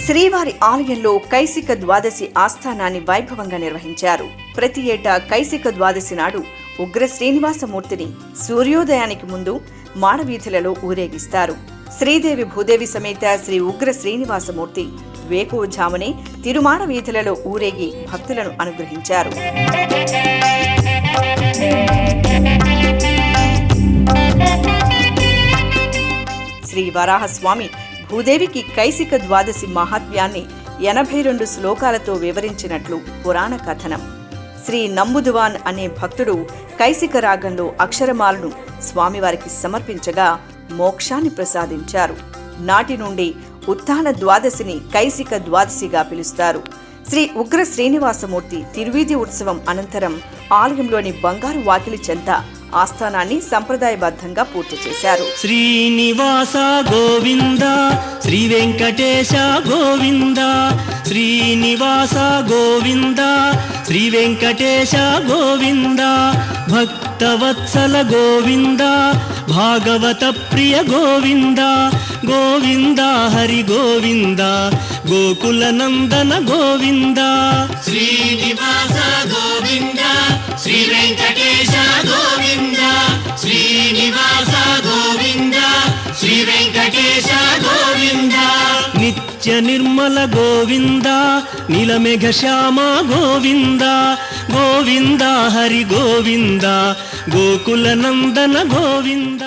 శ్రీవారి ఆలయంలో కైసిక ద్వాదశి ఆస్థానాన్ని వైభవంగా నిర్వహించారు. ప్రతి ఏటా కైసిక ద్వాదశి నాడు ఉగ్ర శ్రీనివాసమూర్తిని సూర్యోదయానికి ముందు మాడవీధులలో ఊరేగిస్తారు. శ్రీదేవి భూదేవి సమేత శ్రీ ఉగ్ర శ్రీనివాసమూర్తి వేకువజామునే తిరుమాడ వీధులలో ఊరేగి భక్తులను అనుగ్రహించారు. శ్రీ వరాహస్వామి భూదేవికి కైసిక ద్వాదశి మహాత్మ్యాన్ని 82 శ్లోకాలతో వివరించినట్లు పురాణ కథనం. శ్రీ నంబుదువాన్ అనే భక్తుడు కైసిక రాగంలో అక్షరమాలను స్వామివారికి సమర్పించగా మోక్షాన్ని ప్రసాదించారు. నాటి నుండి ఉత్థాన ద్వాదశిని కైసిక ద్వాదశిగా పిలుస్తారు. శ్రీ ఉగ్ర శ్రీనివాసమూర్తి తిరువీధి ఉత్సవం అనంతరం ఆలయంలోని బంగారు వాకిలి చెంత ఆస్థానాన్ని సంప్రదాయబద్ధంగా పూర్తి చేశారు. శ్రీనివాస గోవింద శ్రీ వెంకటేశ గోవింద, శ్రీనివాస గోవింద శ్రీ వెంకటేశ గోవింద, భక్తవత్సల గోవింద భాగవత ప్రియ గోవింద, గోవింద హరి గోవింద గోకుల నందన గోవింద. శ్రీనివాస గోవింద శ్రీ వెంకటేశ గోవింద, శ్రీనివాస గోవింద శ్రీ వెంకటేశ గోవింద. నిత్య నిర్మల గోవింద నీలమేఘ శ్యామ గోవింద, గోవింద హరి గోవింద గోకుల నందన గోవింద.